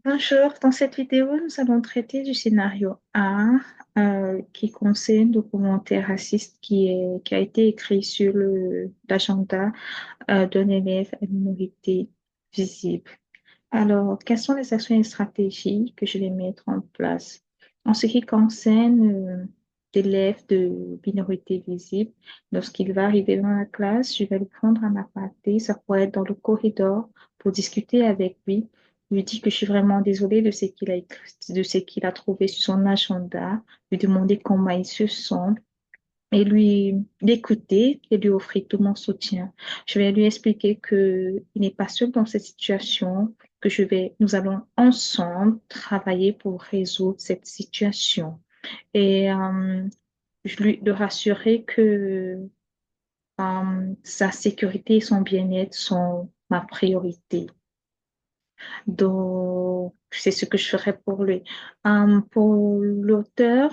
Bonjour, dans cette vidéo, nous allons traiter du scénario A qui concerne le commentaire raciste qui a été écrit sur l'agenda d'un élève à minorité visible. Alors, quelles sont les actions et stratégies que je vais mettre en place? En ce qui concerne l'élève de minorité visible, lorsqu'il va arriver dans la classe, je vais le prendre en aparté, ça pourrait être dans le corridor pour discuter avec lui, lui dire que je suis vraiment désolée de ce qu'il a écrit, de ce qu'il a trouvé sur son agenda, lui demander comment il se sent et lui l'écouter et lui offrir tout mon soutien. Je vais lui expliquer que il n'est pas seul dans cette situation, que nous allons ensemble travailler pour résoudre cette situation. Et je lui de rassurer que sa sécurité et son bien-être sont ma priorité. Donc, c'est ce que je ferai pour lui. Pour l'auteur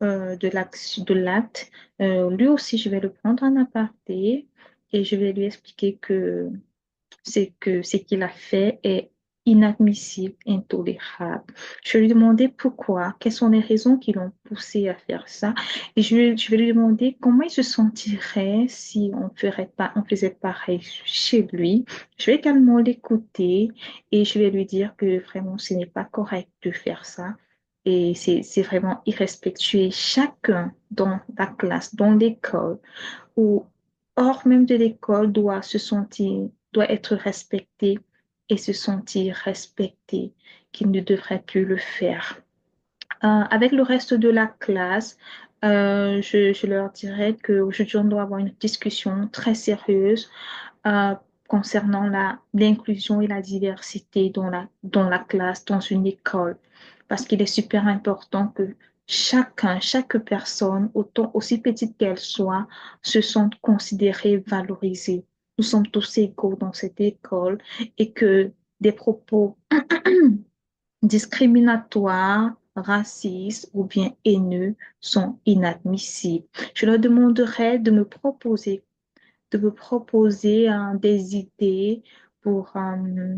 de l'acte, lui aussi, je vais le prendre en aparté et je vais lui expliquer que ce qu'il a fait est inadmissible, intolérable. Je vais lui demander pourquoi, quelles sont les raisons qui l'ont poussé à faire ça. Et je vais lui demander comment il se sentirait si on faisait pareil chez lui. Je vais également l'écouter et je vais lui dire que vraiment ce n'est pas correct de faire ça. Et c'est vraiment irrespectueux. Et chacun dans la classe, dans l'école, ou hors même de l'école doit être respecté et se sentir respecté, qu'il ne devrait plus le faire. Avec le reste de la classe, je leur dirais qu'aujourd'hui, on doit avoir une discussion très sérieuse euh, concernant l'inclusion et la diversité dans la classe, dans une école, parce qu'il est super important que chaque personne, aussi petite qu'elle soit, se sente considérée, valorisée. Nous sommes tous égaux dans cette école et que des propos discriminatoires, racistes ou bien haineux sont inadmissibles. Je leur demanderai de me proposer des idées pour, euh,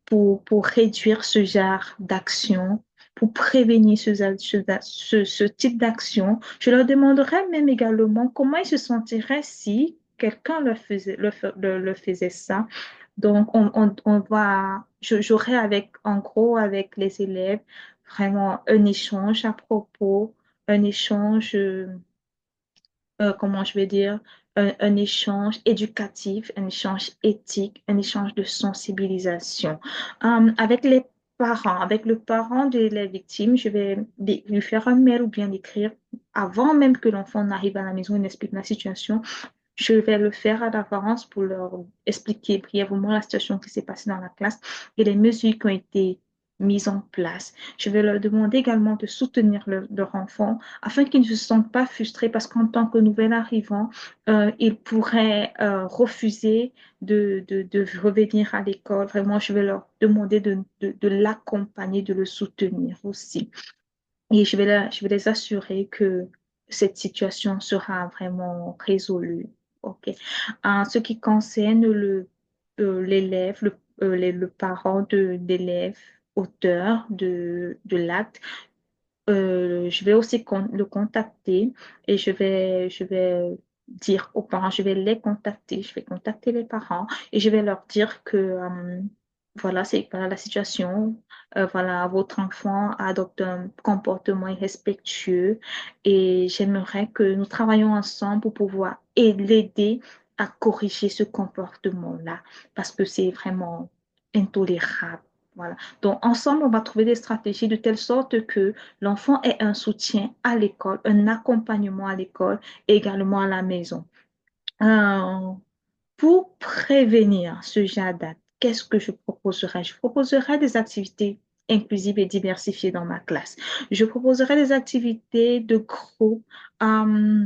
pour réduire ce genre d'action, pour prévenir ce type d'action. Je leur demanderai même également comment ils se sentiraient si quelqu'un le faisait ça. Donc, j'aurai en gros, avec les élèves, vraiment un échange à propos, un échange comment je vais dire, un échange éducatif, un échange éthique, un échange de sensibilisation. Avec les parents, avec le parent de la victime, je vais lui faire un mail ou bien l'écrire avant même que l'enfant n'arrive à la maison et n'explique la situation. Je vais le faire à l'avance pour leur expliquer brièvement la situation qui s'est passée dans la classe et les mesures qui ont été mises en place. Je vais leur demander également de soutenir leur enfant afin qu'ils ne se sentent pas frustrés parce qu'en tant que nouvel arrivant, ils pourraient refuser de revenir à l'école. Vraiment, je vais leur demander de l'accompagner, de le soutenir aussi. Et je vais les assurer que cette situation sera vraiment résolue. OK. En ce qui concerne l'élève, le parent de l'élève, auteur de l'acte, je vais aussi le contacter et je vais dire aux parents, je vais les contacter, je vais contacter les parents et je vais leur dire que voilà, c'est voilà la situation, voilà, votre enfant adopte un comportement irrespectueux et j'aimerais que nous travaillions ensemble pour pouvoir l'aider à corriger ce comportement-là parce que c'est vraiment intolérable. Voilà. Donc, ensemble, on va trouver des stratégies de telle sorte que l'enfant ait un soutien à l'école, un accompagnement à l'école et également à la maison. Euh, pour prévenir ce genre d'actes, qu'est-ce que je proposerais? Je proposerais des activités inclusives et diversifiées dans ma classe. Je proposerais des activités de groupe euh,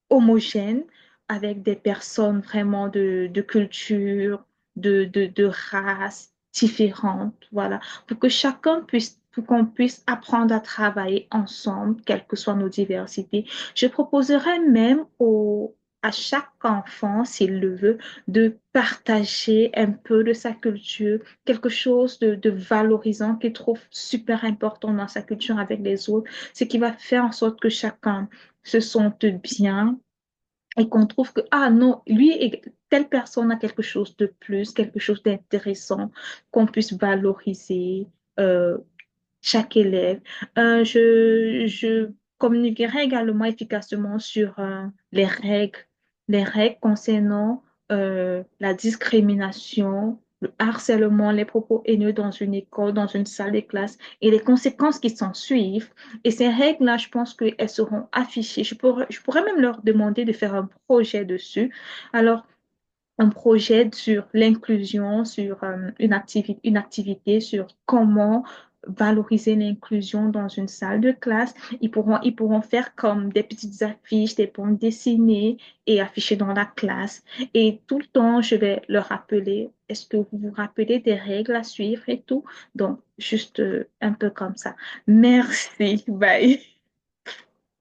homogènes avec des personnes vraiment de culture, de races différentes, voilà, pour qu'on puisse apprendre à travailler ensemble, quelles que soient nos diversités. Je proposerais même à chaque enfant, s'il le veut, de partager un peu de sa culture, quelque chose de valorisant qu'il trouve super important dans sa culture avec les autres, ce qui va faire en sorte que chacun se sente bien et qu'on trouve que, ah non, telle personne a quelque chose de plus, quelque chose d'intéressant, qu'on puisse valoriser euh, chaque élève. Je communiquerai également efficacement sur les règles concernant la discrimination, le harcèlement, les propos haineux dans une école, dans une salle de classe et les conséquences qui s'en suivent. Et ces règles-là, je pense qu'elles seront affichées. Je pourrais même leur demander de faire un projet dessus. Alors, un projet sur l'inclusion, sur une activité sur comment valoriser l'inclusion dans une salle de classe. Ils pourront faire comme des petites affiches, des bandes dessinées et afficher dans la classe. Et tout le temps, je vais leur rappeler, est-ce que vous vous rappelez des règles à suivre et tout? Donc, juste un peu comme ça. Merci. Bye.